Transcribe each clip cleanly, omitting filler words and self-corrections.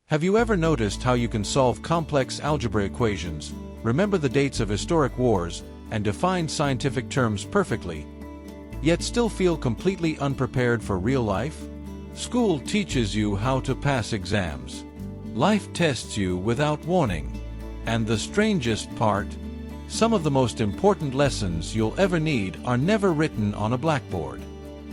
Have you ever noticed how you can solve complex algebra equations, remember the dates of historic wars, and define scientific terms perfectly, yet still feel completely unprepared for real life? School teaches you how to pass exams. Life tests you without warning. And the strangest part, some of the most important lessons you'll ever need are never written on a blackboard.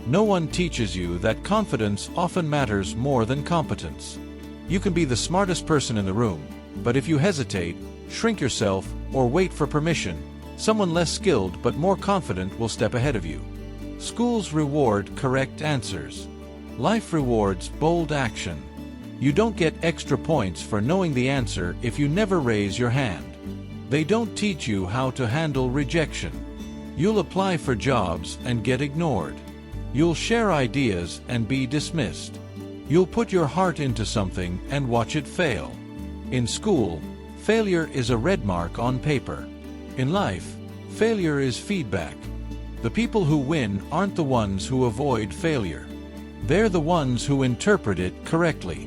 No one teaches you that confidence often matters more than competence. You can be the smartest person in the room, but if you hesitate, shrink yourself, or wait for permission, someone less skilled but more confident will step ahead of you. Schools reward correct answers. Life rewards bold action. You don't get extra points for knowing the answer if you never raise your hand. They don't teach you how to handle rejection. You'll apply for jobs and get ignored. You'll share ideas and be dismissed. You'll put your heart into something and watch it fail. In school, failure is a red mark on paper. In life, failure is feedback. The people who win aren't the ones who avoid failure. They're the ones who interpret it correctly.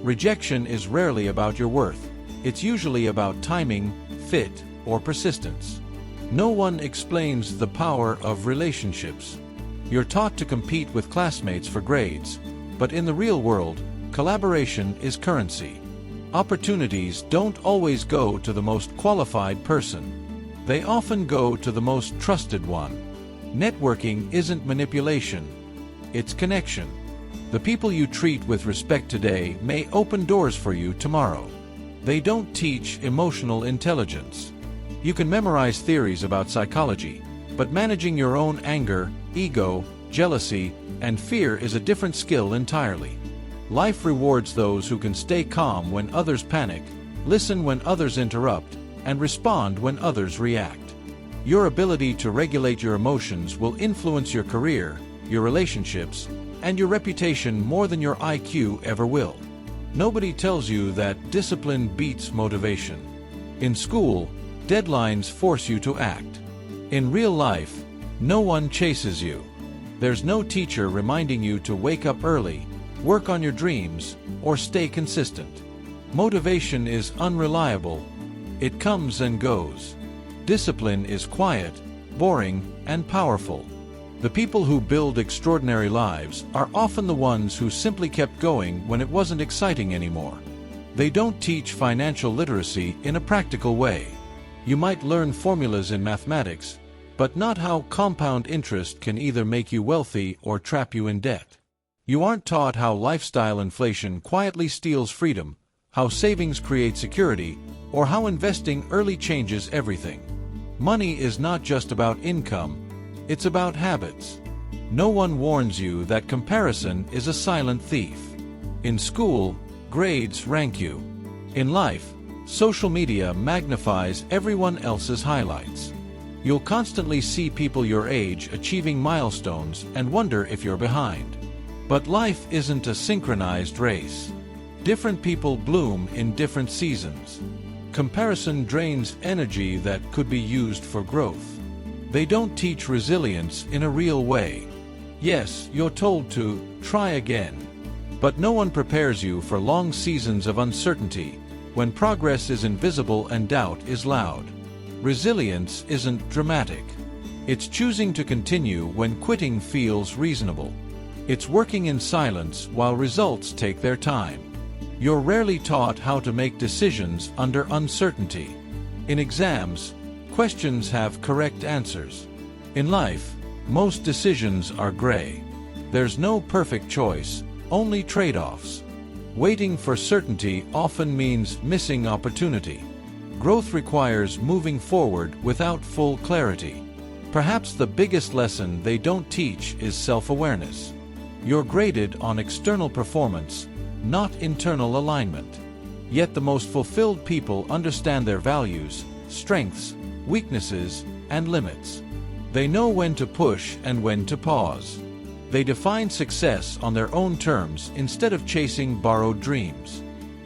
Rejection is rarely about your worth. It's usually about timing, fit, or persistence. No one explains the power of relationships. You're taught to compete with classmates for grades, but in the real world, collaboration is currency. Opportunities don't always go to the most qualified person. They often go to the most trusted one. Networking isn't manipulation, it's connection. The people you treat with respect today may open doors for you tomorrow. They don't teach emotional intelligence. You can memorize theories about psychology, but managing your own anger, ego, jealousy, and fear is a different skill entirely. Life rewards those who can stay calm when others panic, listen when others interrupt, and respond when others react. Your ability to regulate your emotions will influence your career, your relationships, and your reputation more than your IQ ever will. Nobody tells you that discipline beats motivation. In school, deadlines force you to act. In real life, no one chases you. There's no teacher reminding you to wake up early, work on your dreams, or stay consistent. Motivation is unreliable. It comes and goes. Discipline is quiet, boring, and powerful. The people who build extraordinary lives are often the ones who simply kept going when it wasn't exciting anymore. They don't teach financial literacy in a practical way. You might learn formulas in mathematics, but not how compound interest can either make you wealthy or trap you in debt. You aren't taught how lifestyle inflation quietly steals freedom, how savings create security, or how investing early changes everything. Money is not just about income, it's about habits. No one warns you that comparison is a silent thief. In school, grades rank you. In life, social media magnifies everyone else's highlights. You'll constantly see people your age achieving milestones and wonder if you're behind. But life isn't a synchronized race. Different people bloom in different seasons. Comparison drains energy that could be used for growth. They don't teach resilience in a real way. Yes, you're told to try again. But no one prepares you for long seasons of uncertainty, when progress is invisible and doubt is loud. Resilience isn't dramatic. It's choosing to continue when quitting feels reasonable. It's working in silence while results take their time. You're rarely taught how to make decisions under uncertainty. In exams, questions have correct answers. In life, most decisions are gray. There's no perfect choice, only trade-offs. Waiting for certainty often means missing opportunity. Growth requires moving forward without full clarity. Perhaps the biggest lesson they don't teach is self-awareness. You're graded on external performance, not internal alignment. Yet the most fulfilled people understand their values, strengths, weaknesses, and limits. They know when to push and when to pause. They define success on their own terms instead of chasing borrowed dreams.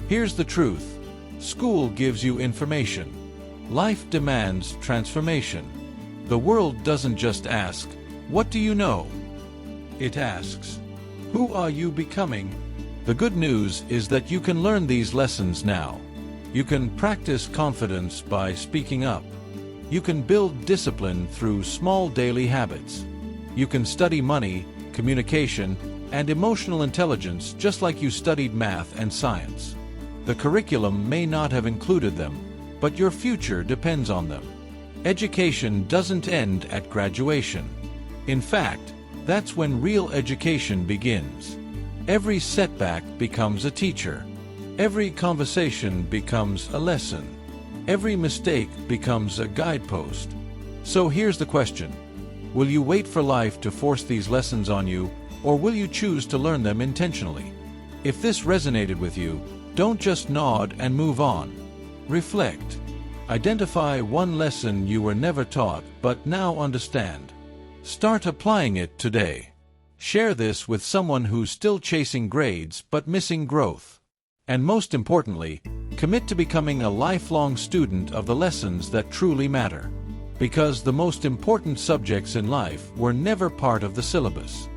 Here's the truth. School gives you information. Life demands transformation. The world doesn't just ask, "What do you know?" It asks, "Who are you becoming?" The good news is that you can learn these lessons now. You can practice confidence by speaking up. You can build discipline through small daily habits. You can study money, communication, and emotional intelligence just like you studied math and science. The curriculum may not have included them, but your future depends on them. Education doesn't end at graduation. In fact, that's when real education begins. Every setback becomes a teacher. Every conversation becomes a lesson. Every mistake becomes a guidepost. So here's the question. Will you wait for life to force these lessons on you, or will you choose to learn them intentionally? If this resonated with you, don't just nod and move on. Reflect. Identify one lesson you were never taught but now understand. Start applying it today. Share this with someone who's still chasing grades but missing growth. And most importantly, commit to becoming a lifelong student of the lessons that truly matter. Because the most important subjects in life were never part of the syllabus.